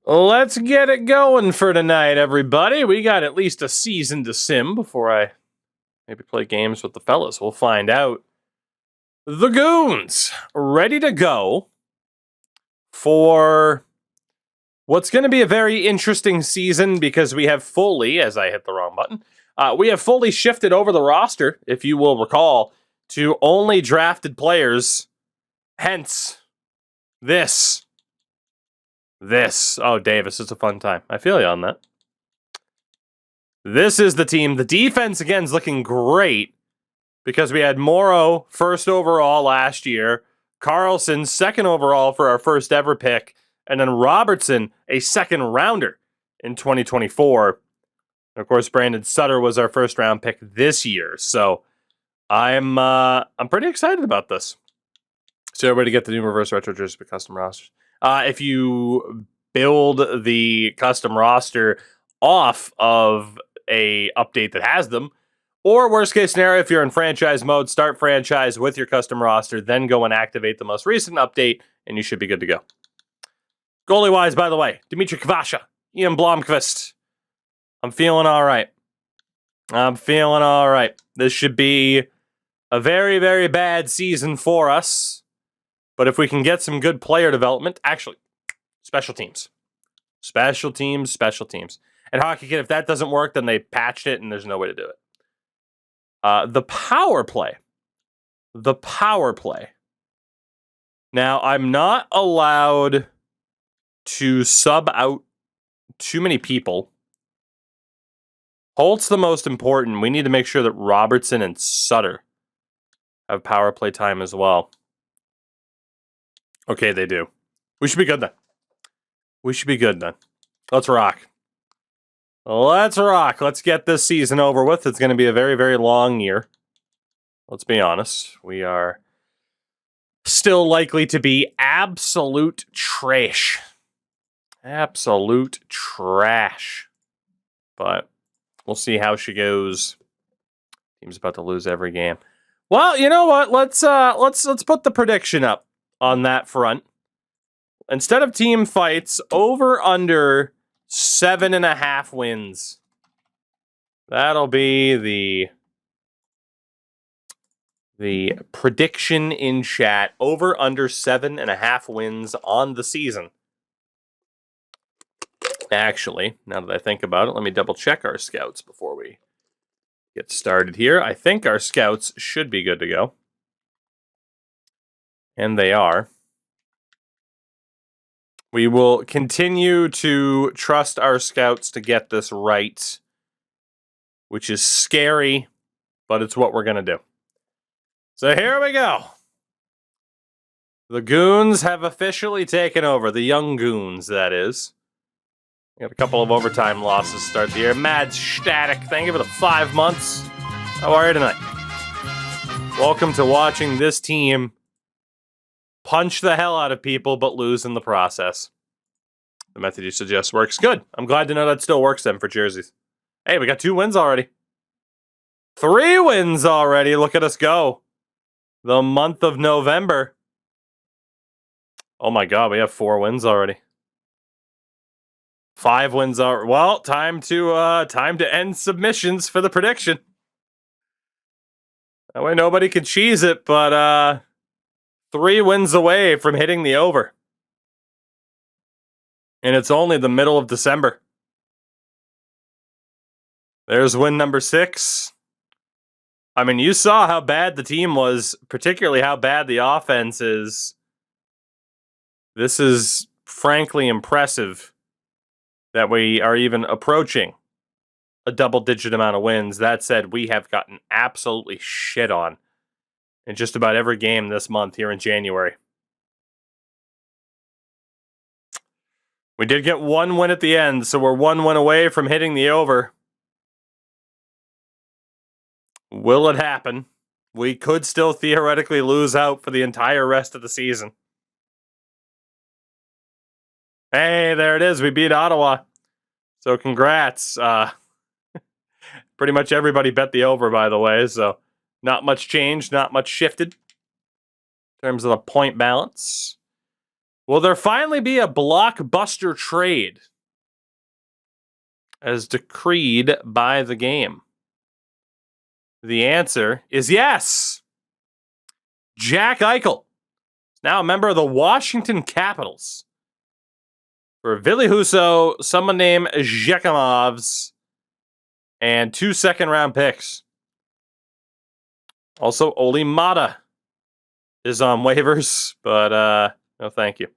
Let's get it going for tonight, everybody. We got at least a season to sim before I maybe play games with the fellas. We'll find out. The Goons, ready to go for what's going to be a very interesting season because we have fully, as I hit the wrong button, we have fully shifted over the roster, if you will recall, to only drafted players. Hence, this. Oh, Davis, it's a fun time. I feel you on that. This is the team. The defense, again, is looking great because we had Morrow first overall last year, Carlson second overall for our first ever pick, and then Robertson a second rounder in 2024. And of course, Brandon Sutter was our first round pick this year. So I'm pretty excited about this. So everybody get the new reverse retro jersey for custom rosters. If you build the custom roster off of a update that has them, or worst case scenario, if you're in franchise mode, start franchise with your custom roster, then go and activate the most recent update, and you should be good to go. Goalie-wise, by the way, Dmitry Kvasha, Ian Blomqvist. I'm feeling all right. This should be a very, very bad season for us. But if we can get some good player development, actually, special teams. And Hockey Kid, if that doesn't work, then they patched it and there's no way to do it. The power play. Now, I'm not allowed to sub out too many people. Holt's the most important. We need to make sure that Robertson and Sutter have power play time as well. Okay, they do. We should be good then. Let's rock. Let's get this season over with. It's going to be a very, very long year. Let's be honest. We are still likely to be absolute trash. But we'll see how she goes. Team's about to lose every game. Well, you know what? Let's put the prediction up on that front. Instead of team fights, over under 7.5 wins. That'll be the prediction in chat. Over under 7.5 wins on the season. Actually, now that I think about it, let me double check our scouts before we get started here. I think our scouts should be good to go. And they are. We will continue to trust our scouts to get this right, which is scary, but it's what we're going to do. So here we go. The Goons have officially taken over. The young Goons, that is. We got a couple of overtime losses to start the year. Mad Static, thank you for the 5 months. How are you tonight? Welcome to watching this team punch the hell out of people, but lose in the process. The method you suggest works. Good. I'm glad to know that still works then for jerseys. Hey, we got 2 wins already. 3 wins already. Look at us go. The month of November. Oh my God, we have 4 wins already. 5 wins are well. Time to end submissions for the prediction. That way nobody can cheese it, but 3 wins away from hitting the over. And it's only the middle of December. There's win number 6. I mean, you saw how bad the team was, particularly how bad the offense is. This is frankly impressive that we are even approaching a double-digit amount of wins. That said, we have gotten absolutely shit on in just about every game this month here in January. We did get 1 win at the end, so we're 1 win away from hitting the over. Will it happen? We could still theoretically lose out for the entire rest of the season. Hey, there it is. We beat Ottawa. So congrats. Pretty much everybody bet the over, by the way, so not much change, not much shifted in terms of the point balance. Will there finally be a blockbuster trade as decreed by the game? The answer is yes. Jack Eichel is now a member of the Washington Capitals for Ville Husso, someone named Zekimovs, and 2 second-round picks. Also, Oli Mata is on waivers, but no thank you.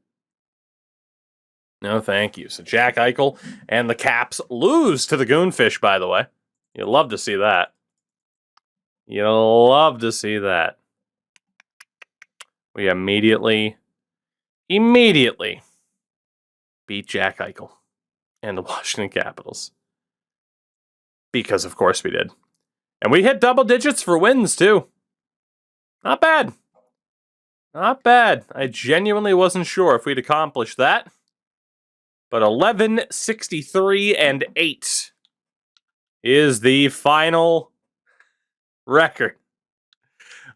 No thank you. So Jack Eichel and the Caps lose to the Goonfish, by the way. You'd love to see that. You'll love to see that. We immediately beat Jack Eichel and the Washington Capitals. Because, of course, we did. And we hit double digits for wins, too. Not bad. Not bad. I genuinely wasn't sure if we'd accomplish that. But 11, 63, and 8 is the final record.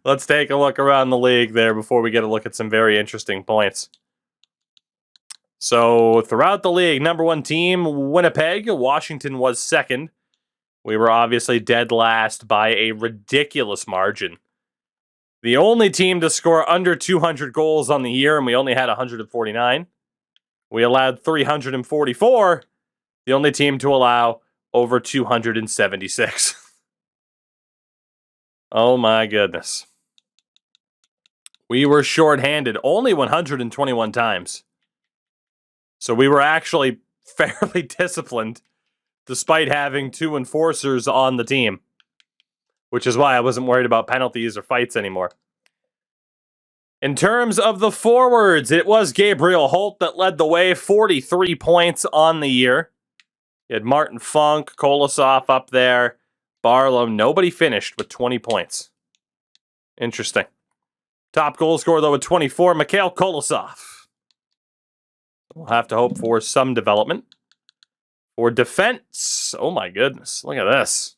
Let's take a look around the league there before we get a look at some very interesting points. So, throughout the league, number 1 team, Winnipeg. Washington was second. We were obviously dead last by a ridiculous margin. The only team to score under 200 goals on the year, and we only had 149. We allowed 344. The only team to allow over 276. Oh my goodness. We were shorthanded only 121 times. So we were actually fairly disciplined despite having 2 enforcers on the team, which is why I wasn't worried about penalties or fights anymore. In terms of the forwards, it was Gabriel Holt that led the way, 43 points on the year. You had Martin Funk, Kolosov up there, Barlow. Nobody finished with 20 points. Interesting. Top goal scorer, though, with 24, Mikhail Kolosov. We'll have to hope for some development. For defense, oh my goodness, look at this.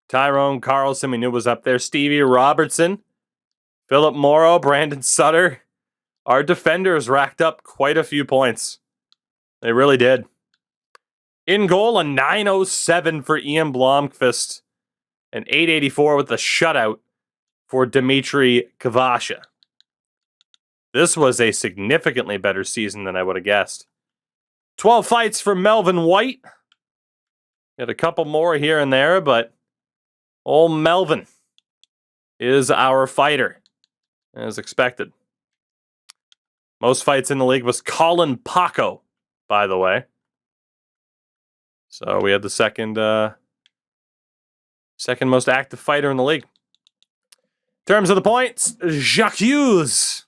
Tyrone Carlson, we knew was up there. Stevie Robertson, Philip Morrow, Brandon Sutter. Our defenders racked up quite a few points. They really did. In goal, a 907 for Ian Blomqvist. An 884 with a shutout for Dmitry Kvasha. This was a significantly better season than I would have guessed. 12 fights for Melvin White. Had a couple more here and there, but old Melvin is our fighter, as expected. Most fights in the league was Colin Paco, by the way. So we had the second most active fighter in the league. In terms of the points, Jacques Hughes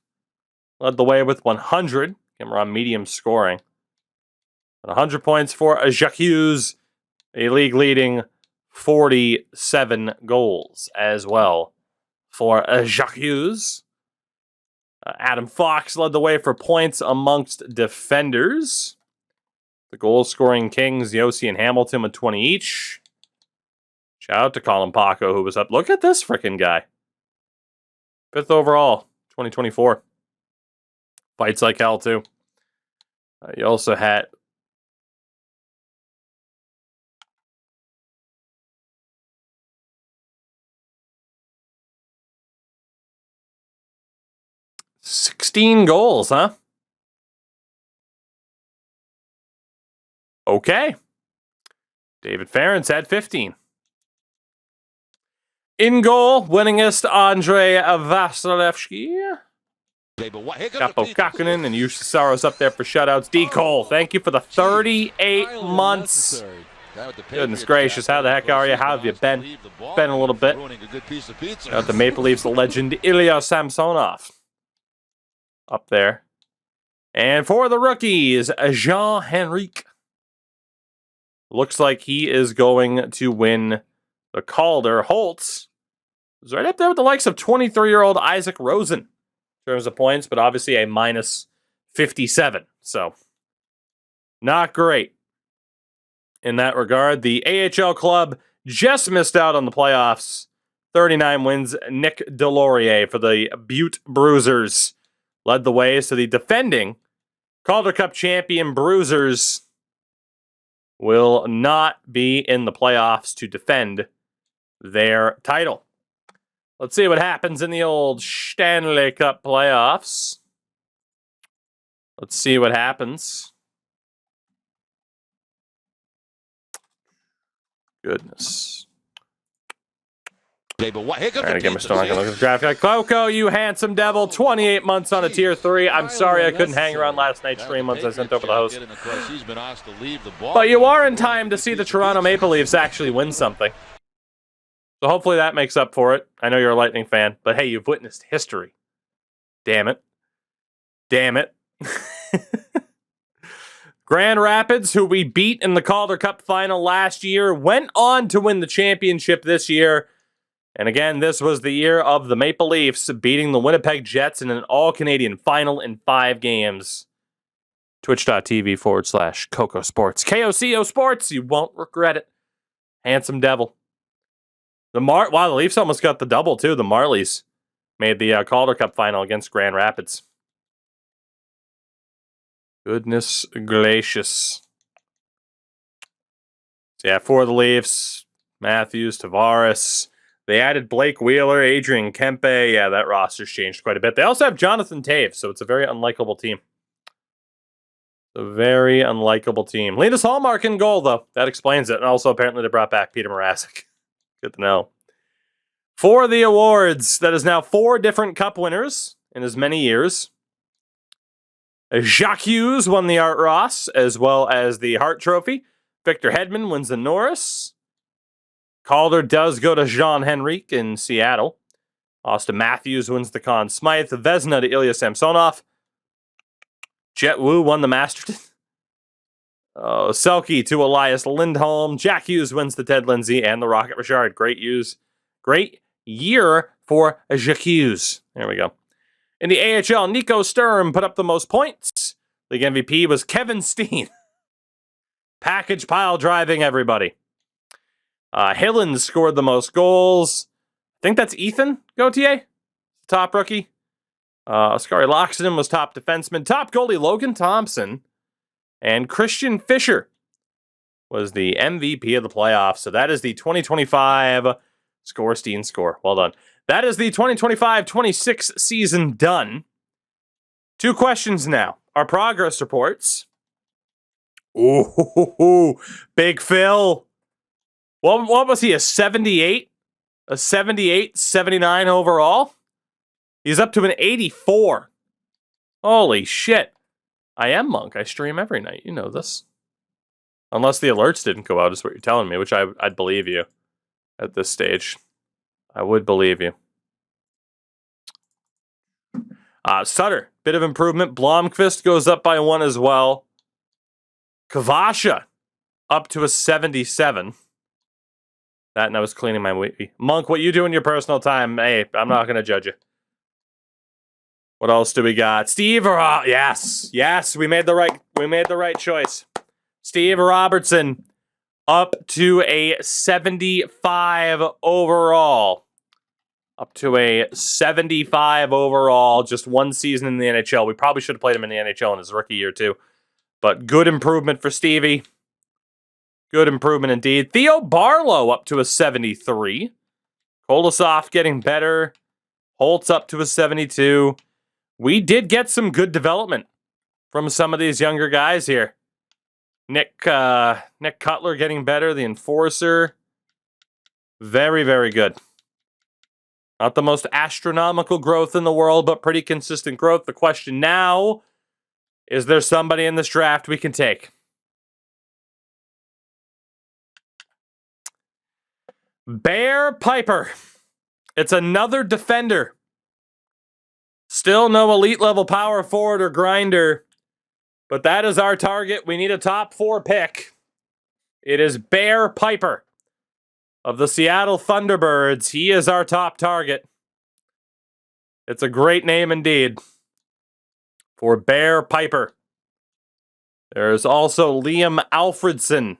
led the way with 100. We're on medium scoring. 100 points for Jacques Hughes, a league-leading 47 goals as well for Jacques Hughes. Adam Fox led the way for points amongst defenders. The goal-scoring kings, Yossi and Hamilton, with 20 each. Shout out to Colin Paco, who was up. Look at this freaking guy. 5th overall, 2024. Fights like hell, too. You also had... $16 goals, huh? Okay. David Ferentz had 15. In goal, winningest Andrei Vasilevsky. Capo Kakkonen and Jussi Saros up there for shutouts. D. Cole, thank you for the 38 months. Goodness gracious, how the heck are you? How have you been? Been a little bit. Got the Maple Leafs legend Ilya Samsonov up there. And for the rookies, Jean-Henrique. Looks like he is going to win the Calder. Holtz is right up there with the likes of 23-year-old Isaac Rosen in terms of points, but obviously a minus 57. So, not great in that regard. The AHL club just missed out on the playoffs. 39 wins. Nick Delorier for the Butte Bruisers led the way. So the defending Calder Cup champion Bruisers will not be in the playoffs to defend their title. Let's see what happens in the old Stanley Cup playoffs. Let's see what happens. Goodness. Alright, again, we're still not going to look at the draft guy. Coco, you handsome devil, 28 months on a tier 3. I'm sorry I couldn't hang around last night's stream once I sent over the host. But you are in time to see the Toronto Maple Leafs actually win something. So hopefully that makes up for it. I know you're a Lightning fan, but hey, you've witnessed history. Damn it. Damn it. Grand Rapids, who we beat in the Calder Cup final last year, went on to win the championship this year. And again, this was the year of the Maple Leafs beating the Winnipeg Jets in an all-Canadian final in 5 games. Twitch.tv/Coco Sports. KOCO Sports, you won't regret it. Handsome devil. Wow, the Leafs almost got the double, too. The Marlies made the Calder Cup final against Grand Rapids. Goodness gracious. So yeah, for the Leafs, Matthews, Tavares. They added Blake Wheeler, Adrian Kempe. Yeah, that roster's changed quite a bit. They also have Jonathan Taves, so it's a very unlikable team. A very unlikable team. Linus Hallmark in goal, though. That explains it. And also, apparently, they brought back Peter Mrazek. Good to know. For the awards, that is now 4 different Cup winners in as many years. Jacques Hughes won the Art Ross, as well as the Hart Trophy. Victor Hedman wins the Norris. Calder does go to Jean Henrique in Seattle. Austin Matthews wins the Conn Smythe. Vezina to Ilya Samsonov. Jet Wu won the Masterton. Selke to Elias Lindholm. Jack Hughes wins the Ted Lindsay and the Rocket Richard. Great year for Jacques Hughes. There we go. In the AHL, Nico Sturm put up the most points. League MVP was Kevin Steen. Package pile driving everybody. Hillens scored the most goals. I think that's Ethan Gauthier, top rookie. Oskari Loxton was top defenseman. Top goalie Logan Thompson. And Christian Fischer was the MVP of the playoffs. So that is the 2025 Scorstein score. Well done. That is the 2025-26 season done. 2 questions now. Our progress reports. Ooh, Big Phil. What was he, a 78? A 78, 79 overall? He's up to an 84. Holy shit. I am Monk. I stream every night. You know this. Unless the alerts didn't go out, is what you're telling me, which I'd believe you at this stage. I would believe you. Sutter, bit of improvement. Blomqvist goes up by 1 as well. Kavasha, up to a 77. That and I was cleaning my wee. Monk, what you do in your personal time? Hey, I'm not going to judge you. What else do we got? Steve, yes, we made the right choice. Steve Robertson, up to a 75 overall. Up to a 75 overall. Just 1 season in the NHL. We probably should have played him in the NHL in his rookie year too. But good improvement for Stevie. Good improvement indeed. Theo Barlow up to a 73. Kolosov getting better. Holtz up to a 72. We did get some good development from some of these younger guys here. Nick Cutler getting better. The Enforcer. Very, very good. Not the most astronomical growth in the world, but pretty consistent growth. The question now, is there somebody in this draft we can take? Bear Piper. It's another defender. Still no elite level power forward or grinder, but that is our target. We need a top 4 pick. It is Bear Piper of the Seattle Thunderbirds. He is our top target. It's a great name indeed for Bear Piper. There's also Liam Alfredson.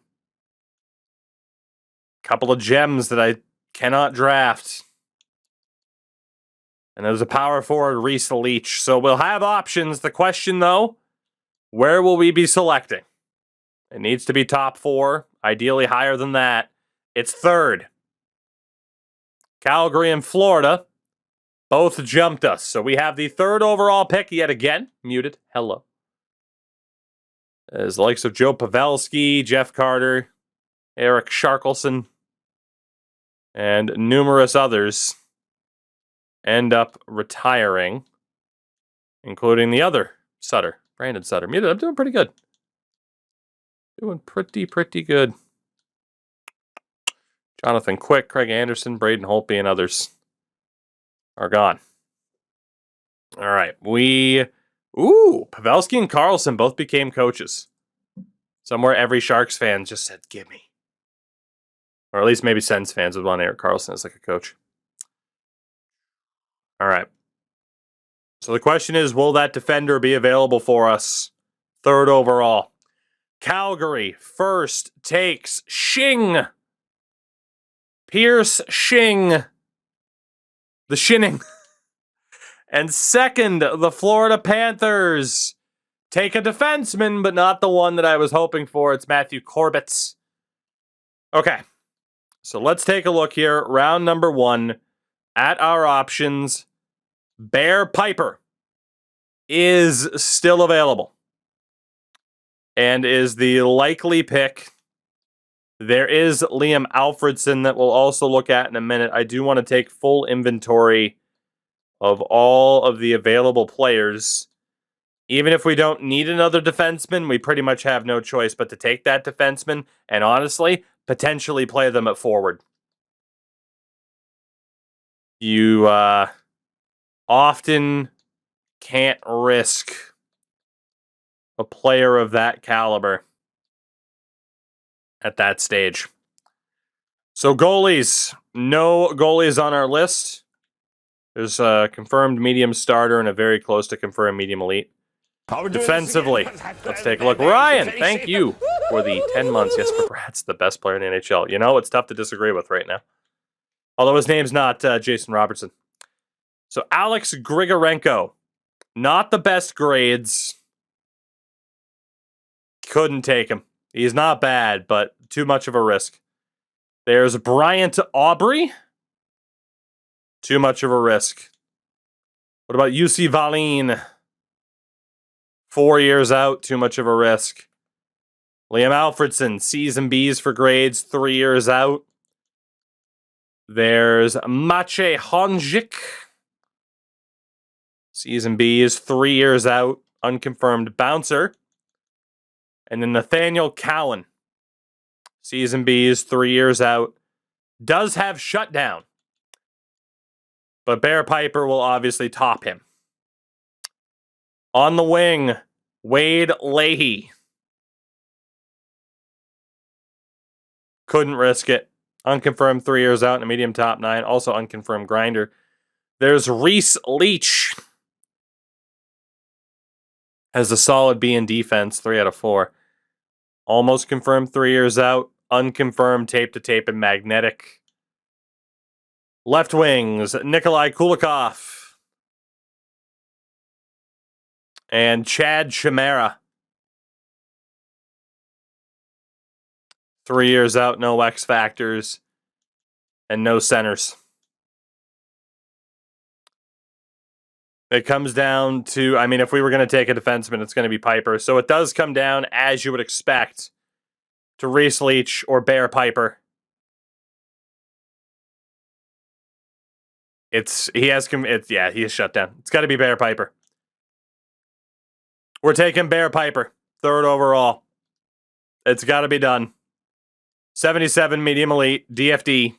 Couple of gems that I cannot draft. And there's a power forward, Reese Leach. So we'll have options. The question, though, Where will we be selecting? It needs to be top 4, ideally higher than that. It's third. Calgary and Florida both jumped us. So we have the third overall pick yet again. Muted. Hello. As the likes of Joe Pavelski, Jeff Carter, Eric Sharkelson, and numerous others end up retiring, including the other Sutter, Brandon Sutter. Muted. I'm doing pretty good. Doing pretty good. Jonathan Quick, Craig Anderson, Braden Holtby, and others are gone. All right. Pavelski and Carlson both became coaches. Somewhere every Sharks fan just said, gimme. Or at least maybe Sens fans would want Erik Karlsson as like a coach. All right. So the question is, will that defender be available for us? Third overall. Calgary first takes Shing. Pierce Shing. The Shinning. And second, the Florida Panthers take a defenseman, but not the one that I was hoping for. It's Matthew Corbett. Okay. So let's take a look here. Round number 1 at our options. Bear Piper is still available and is the likely pick. There is Liam Alfredsson that we'll also look at in a minute. I do want to take full inventory of all of the available players. Even if we don't need another defenseman, we pretty much have no choice but to take that defenseman and honestly, potentially play them at forward. You often can't risk a player of that caliber at that stage. So goalies, no goalies on our list. There's a confirmed medium starter and a very close to confirmed medium elite. Defensively, let's take a look. Ryan, thank you for the 10 months. Yes, but Brad's the best player in the NHL. You know, it's tough to disagree with right now. Although his name's not Jason Robertson. So Alex Grigorenko, not the best grades. Couldn't take him. He's not bad, but too much of a risk. There's Bryant Aubrey. Too much of a risk. What about UC Valine? 4 years out, too much of a risk. Liam Alfredsson, C's and B's for grades, 3 years out. There's Maciej Honzik. C's and B's, 3 years out, unconfirmed bouncer. And then Nathaniel Cowan. C's and B's, 3 years out. Does have shutdown. But Bear Piper will obviously top him. On the wing, Wade Leahy. Couldn't risk it. Unconfirmed 3 years out in a medium top 9. Also unconfirmed grinder. There's Reese Leach. Has a solid B in defense, 3 out of 4. Almost confirmed 3 years out. Unconfirmed tape to tape and magnetic. Left wings, Nikolai Kulikov. And Chad Chimera. 3 years out, no X factors. And no centers. It comes down to, I mean, if we were going to take a defenseman, it's going to be Piper. So it does come down, as you would expect, to Reese Leach or Bear Piper. He has shut down. It's got to be Bear Piper. We're taking Bear Piper, third overall. It's got to be done. 77 medium elite, DFD.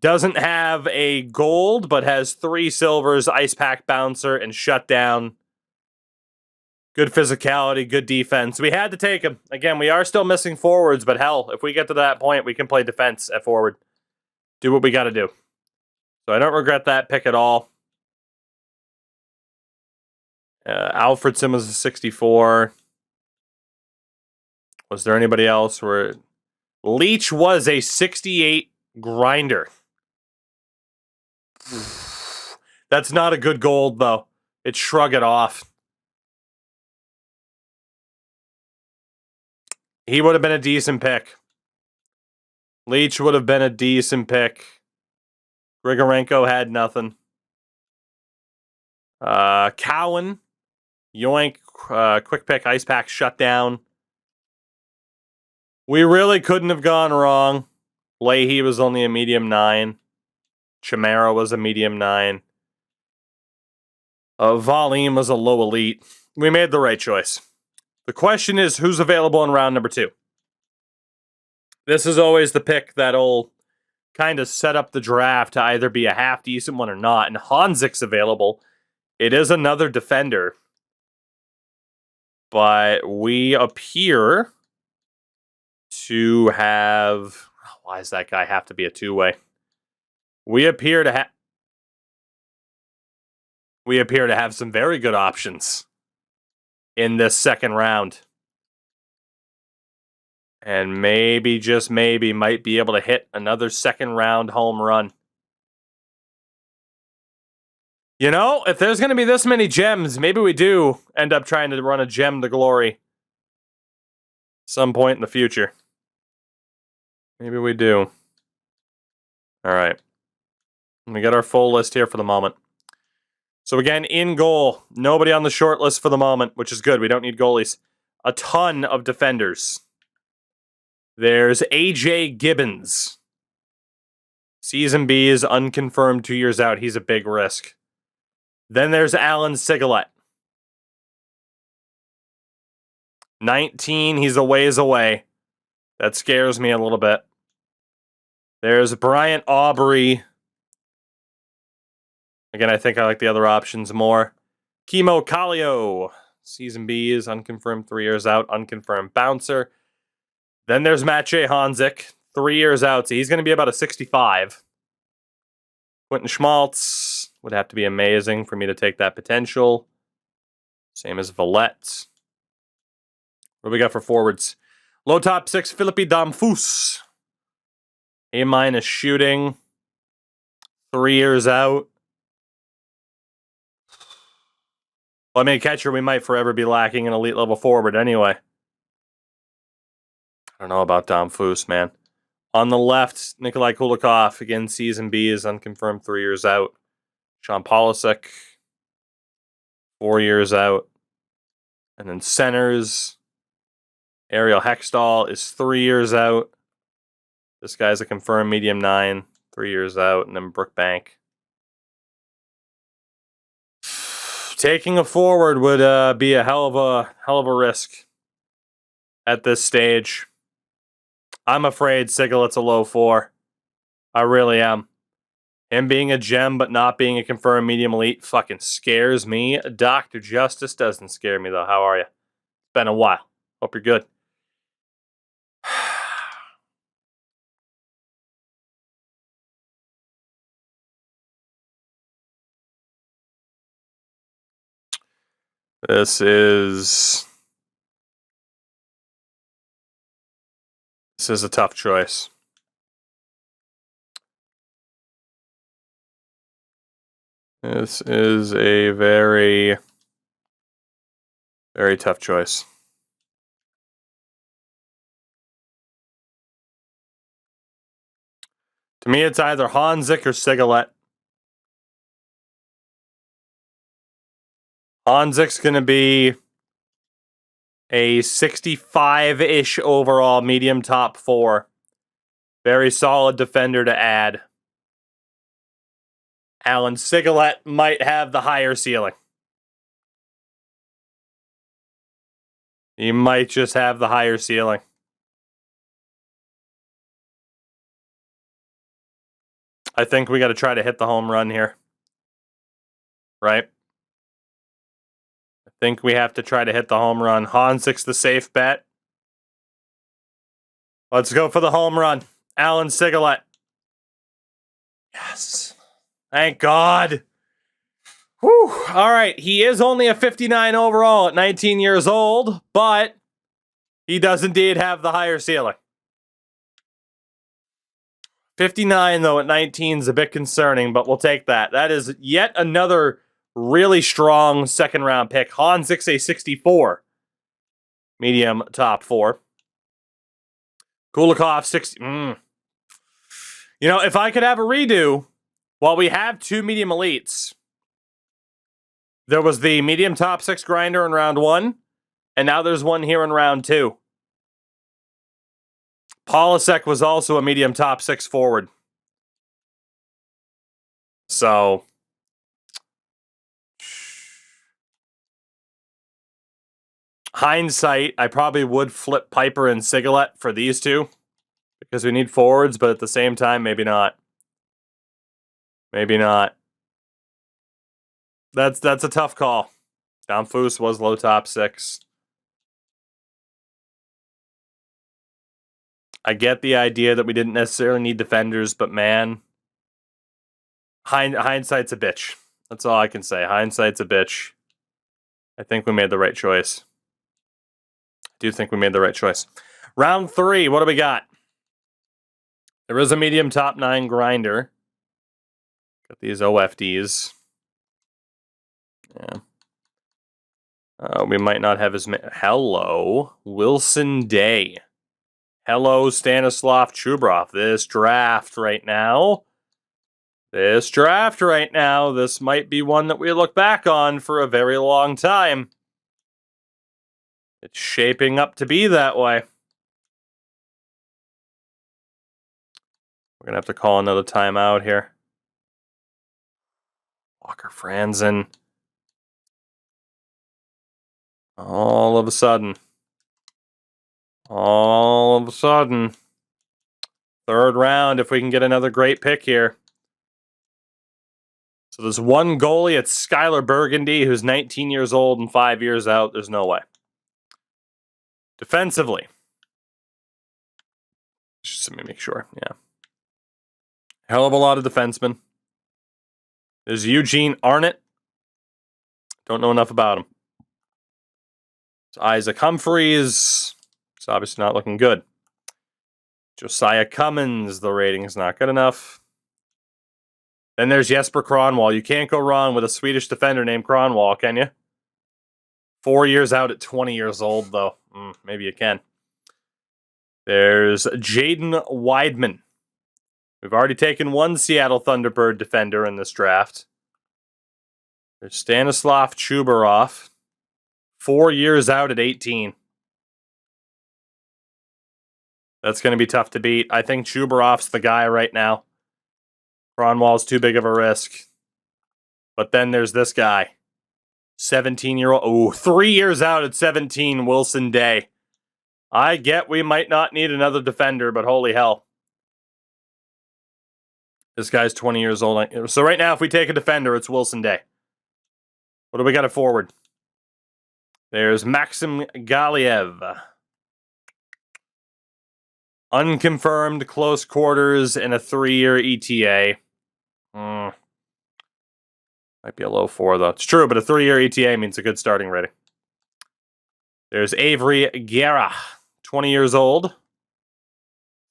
Doesn't have a gold, but has 3 silvers, ice pack bouncer, and shutdown. Good physicality, good defense. We had to take him. Again, we are still missing forwards, but hell, if we get to that point, we can play defense at forward. Do what we got to do. So I don't regret that pick at all. Alfredsson was a 64. Was there anybody else where Leach was a 68 grinder? That's not a good gold, though. It's shrug it off. He would have been a decent pick. Leach would have been a decent pick. Grigorenko had nothing. Cowan, yoink, quick pick, ice pack, shut down. We really couldn't have gone wrong. Leahy was only a medium 9. Chimera was a medium 9. Volume was a low elite. We made the right choice. The question is, who's available in round number 2? This is always the pick that'll kind of set up the draft to either be a half-decent one or not. And Hanzik's available. It is another defender. But we appear to have... Why does that guy have to be a two-way? We appear to have some very good options in this second round. And maybe, just maybe, might be able to hit another second round home run. You know, if there's going to be this many gems, maybe we do end up trying to run a gem to glory some point in the future. Maybe we do. All right. Let me get our full list here for the moment. So again, in goal, nobody on the short list for the moment, which is good. We don't need goalies. A ton of defenders. There's AJ Gibbons. Season B is unconfirmed, 2 years out. He's a big risk. Then there's Alan Sigalet. 19, he's a ways away. That scares me a little bit. There's Bryant Aubrey. Again, I think I like the other options more. Kimo Kallio. Season B is unconfirmed, 3 years out. Unconfirmed bouncer. Then there's Maciej Hanzik. 3 years out, so he's going to be about a 65. Quentin Schmaltz would have to be amazing for me to take that potential. Same as Valette. What do we got for forwards? Low top 6, Philippi Damphus. A- shooting. 3 years out. Well, I mean, catcher, we might forever be lacking an elite level forward anyway. I don't know about Damphus, man. On the left, Nikolai Kulikov. Again, Season B is unconfirmed, 3 years out. Sean Polasek, 4 years out. And then centers, Ariel Hextall is 3 years out. This guy's a confirmed medium 9, 3 years out. And then Brookbank. Taking a forward would be a hell of a risk at this stage. I'm afraid Sigalet's a low 4. I really am. Him being a gem but not being a confirmed medium elite fucking scares me. Dr. Justice doesn't scare me, though. How are you? It's been a while. Hope you're good. This is a tough choice. This is a very, very tough choice. To me, it's either Hanzik or Sigalet. Hanzik's going to be a 65-ish overall medium top 4. Very solid defender to add. Alan Sigalet might have the higher ceiling. He might just have the higher ceiling. I think we got to try to hit the home run here. Right? I think we have to try to hit the home run. Hanzik's the safe bet. Let's go for the home run. Alan Sigalet. Yes. Thank God. Whew. All right. He is only a 59 overall at 19 years old, but he does indeed have the higher ceiling. 59, though, at 19 is a bit concerning, but we'll take that. That is yet another really strong second-round pick. Hanzik's a 64. Medium top 4. Kulikov, 60. You know, if I could have a redo, while we have 2 medium elites, there was the medium top 6 grinder in round 1, and now there's one here in round 2. Polasek was also a medium top 6 forward. So, hindsight, I probably would flip Piper and Sigalet for these two because we need forwards, but at the same time, maybe not. Maybe not. That's a tough call. Damphus was low top 6. I get the idea that we didn't necessarily need defenders, but man, hindsight's a bitch. That's all I can say. Hindsight's a bitch. I think we made the right choice. I do think we made the right choice. Round 3, what do we got? There is a medium top 9 grinder. Got these OFDs. Yeah. We might not have as many. Hello, Wilson Day. Hello, Stanislav Chubrov. This draft right now, this might be one that we look back on for a very long time. It's shaping up to be that way. We're going to have to call another timeout here. Walker Franzen. All of a sudden, third round, if we can get another great pick here. So there's one goalie, it's Skylar Burgundy, who's 19 years old and 5 years out. There's no way. Defensively. Just let me make sure, yeah. Hell of a lot of defensemen. There's Eugene Arnott. Don't know enough about him. Isaac Humphreys. It's obviously not looking good. Josiah Cummins. The rating is not good enough. Then there's Jesper Kronwall. You can't go wrong with a Swedish defender named Kronwall, can you? 4 years out at 20 years old, though. Maybe you can. There's Jaden Weidman. We've already taken one Seattle Thunderbird defender in this draft. There's Stanislav Chubarov. 4 years out at 18. That's going to be tough to beat. I think Chubarov's the guy right now. Kronwall's too big of a risk. But then there's this guy. 17-year-old. Oh, 3 years out at 17, Wilson Day. I get we might not need another defender, but holy hell. This guy's 20 years old. So right now, if we take a defender, it's Wilson Day. What do we got at forward? There's Maxim Galiev. Unconfirmed close quarters in a 3-year ETA. Might be a low 4, though. It's true, but a 3-year ETA means a good starting rating. There's Avery Guerra, 20 years old.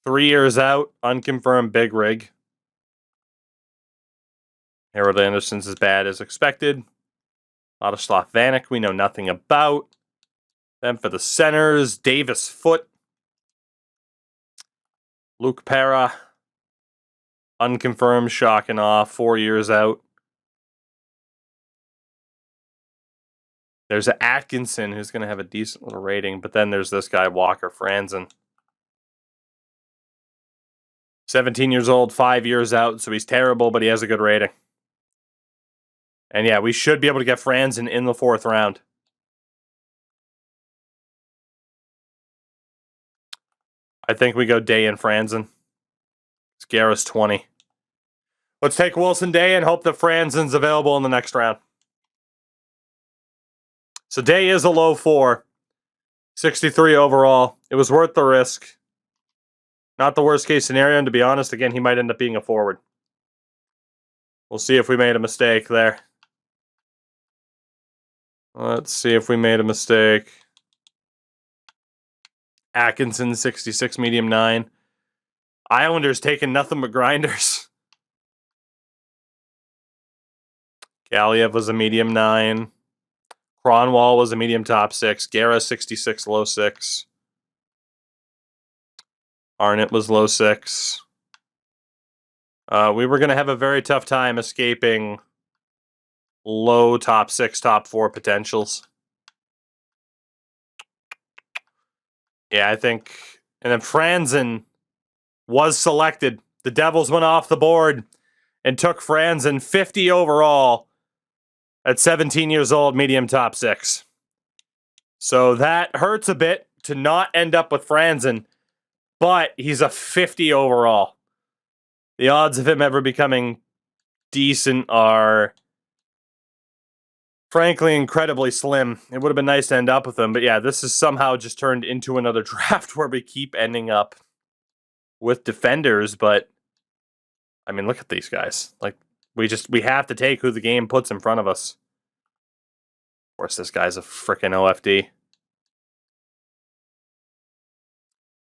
3 years out, unconfirmed big rig. Harold Anderson's as bad as expected. Vladislav Vanek, we know nothing about. Then for the centers, Davis Foote. Luke Para. Unconfirmed, shocking off, 4 years out. There's Atkinson, who's going to have a decent little rating, but then there's this guy, Walker Franzen. 17 years old, 5 years out, so he's terrible, but he has a good rating. And yeah, we should be able to get Franzen in the 4th round. I think we go Day and Franzen. Scarra's 20. Let's take Wilson Day and hope that Franzen's available in the next round. So Day is a low 4. 63 overall. It was worth the risk. Not the worst case scenario, and to be honest, again, he might end up being a forward. We'll see if we made a mistake there. Let's see if we made a mistake. Atkinson, 66, medium 9. Islanders taking nothing but grinders. Galiev was a medium 9. Kronwall was a medium top 6. Guerra, 66, low 6. Arnott was low 6. We were going to have a very tough time escaping low top 6, top 4 potentials. Yeah, I think. And then Franzen was selected. The Devils went off the board and took Franzen 50 overall at 17 years old, medium top 6. So that hurts a bit to not end up with Franzen, but he's a 50 overall. The odds of him ever becoming decent are, frankly, incredibly slim. It would have been nice to end up with him, but yeah, this has somehow just turned into another draft where we keep ending up with defenders, but I mean, look at these guys. Like, we have to take who the game puts in front of us. Of course, this guy's a freaking OFD.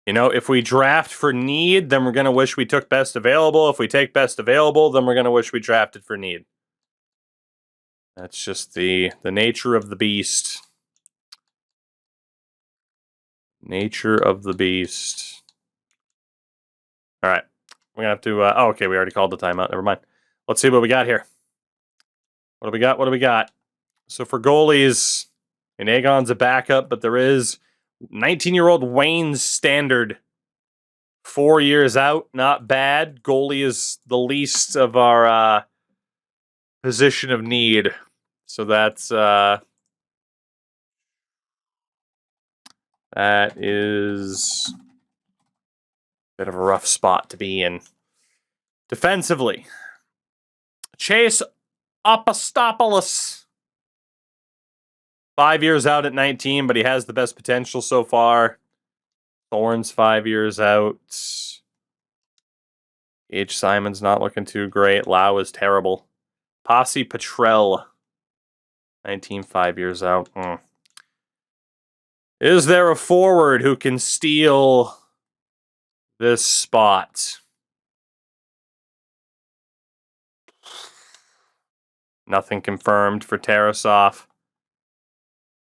You know, if we draft for need, then we're going to wish we took best available. If we take best available, then we're going to wish we drafted for need. That's just the nature of the beast. Nature of the beast. All right. We're going to have to... oh, okay, we already called the timeout. Never mind. Let's see what we got here. What do we got? What do we got? So for goalies, and Aegon's a backup, but there is 19-year-old Wayne Standard. 4 years out. Not bad. Goalie is the least of our position of need. So that's... that is a bit of a rough spot to be in. Defensively, Chase Apostopoulos. 5 years out at 19, but he has the best potential so far. Thorne's 5 years out. H. Simon's not looking too great. Lau is terrible. Posse Petrel. 19, 5 years out. Is there a forward who can steal this spot? Nothing confirmed for Tarasov.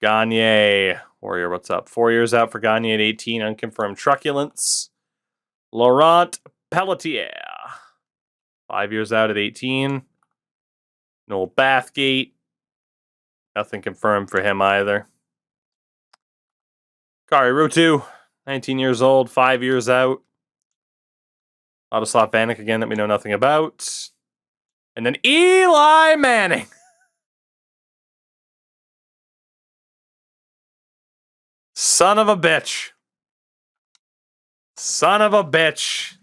Gagne. Warrior, what's up? 4 years out for Gagne at 18. Unconfirmed truculence. Laurent Pelletier. 5 years out at 18. Noel Bathgate. Nothing confirmed for him either. Kari Rutu, 19 years old, 5 years out. Vladislav Vanek again that we know nothing about. And then Eli Manning. Son of a bitch. Son of a bitch.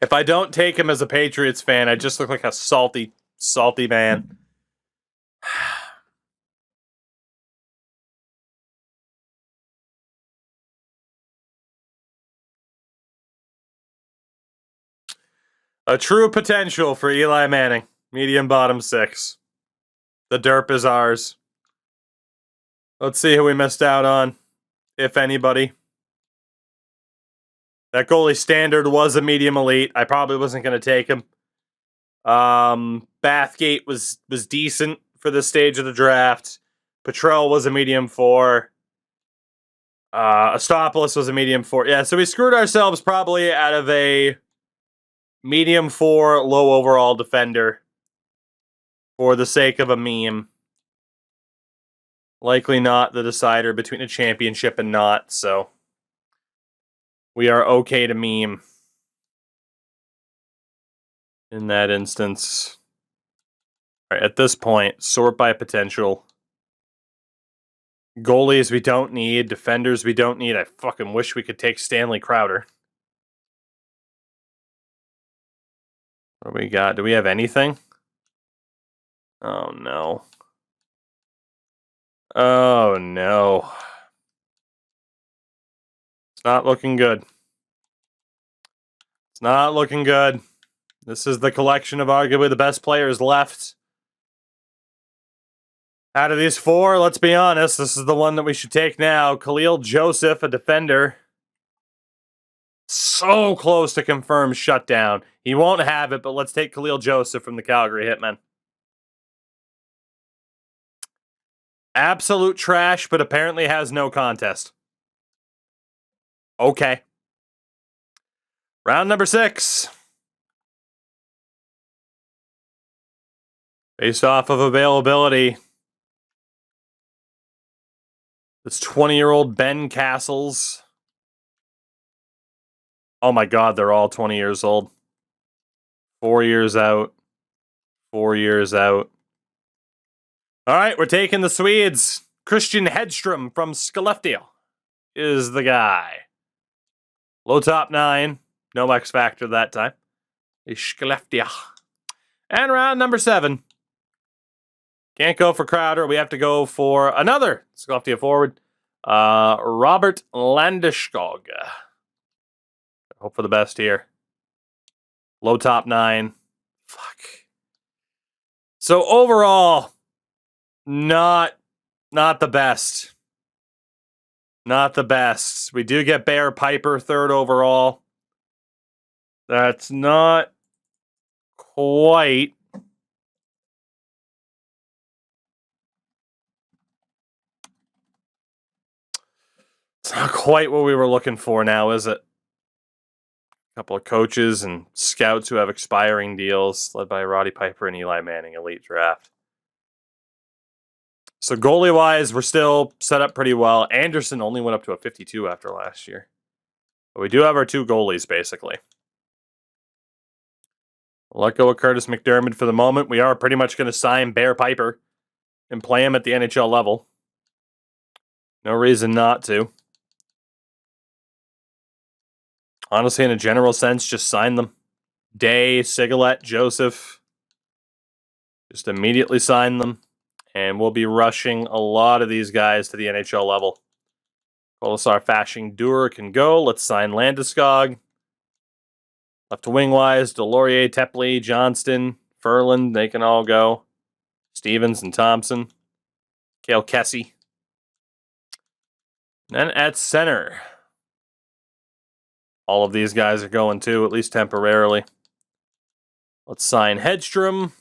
If I don't take him as a Patriots fan, I just look like a salty man. A true potential for Eli Manning. Medium bottom 6. The derp is ours. Let's see who we missed out on, if anybody. That goalie Standard was a medium elite. I probably wasn't going to take him. Bathgate was decent for this stage of the draft. Petrel was a medium 4. Astopoulos was a medium 4. Yeah, so we screwed ourselves probably out of a medium 4, low overall defender for the sake of a meme. Likely not the decider between a championship and not, so we are okay to meme in that instance. All right, at this point, sort by potential. Goalies we don't need. Defenders we don't need. I fucking wish we could take Stanley Crowder. What do we got? Do we have anything? Oh, no. Oh, no. It's not looking good. It's not looking good. This is the collection of arguably the best players left. Out of these 4, let's be honest, this is the one that we should take now. Khalil Joseph, a defender. So close to confirmed shutdown. He won't have it, but let's take Khalil Joseph from the Calgary Hitmen. Absolute trash, but apparently has no contest. Okay. Round number 6. Based off of availability, this 20-year-old Ben Castles. Oh my God, they're all 20 years old. 4 years out. 4 years out. All right, we're taking the Swedes. Christian Hedstrom from Skellefteå is the guy. Low top 9. No X Factor that time. Skellefteå. And round number 7. Can't go for Crowder. We have to go for another Skellefteå forward. Robert Landeskog. Hope for the best here. Low top 9. Fuck. So overall, not the best. Not the best. We do get Bear Piper 3rd overall. That's not quite what we were looking for now, is it? A couple of coaches and scouts who have expiring deals, led by Roddy Piper and Eli Manning, elite draft. So goalie-wise, we're still set up pretty well. Anderson only went up to a 52 after last year. But we do have our 2 goalies, basically. We'll let go of Curtis McDermott for the moment. We are pretty much going to sign Bear Piper and play him at the NHL level. No reason not to. Honestly, in a general sense, just sign them. Day, Sigalet, Joseph. Just immediately sign them. And we'll be rushing a lot of these guys to the NHL level. Kolasar, Fashing, Duer can go. Let's sign Landeskog. Left to wing-wise, Delorier, Tepley, Johnston, Ferland, they can all go. Stevens and Thompson. Cale Kessie. Then at center, all of these guys are going too, at least temporarily. Let's sign Hedstrom.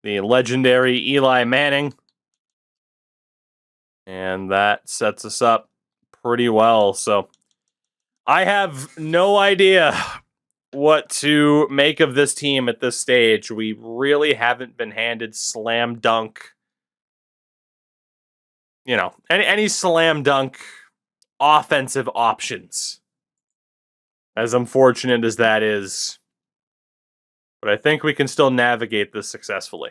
The legendary Eli Manning. And that sets us up pretty well. So I have no idea what to make of this team at this stage. We really haven't been handed slam dunk, any slam dunk offensive options. As unfortunate as that is. But I think we can still navigate this successfully.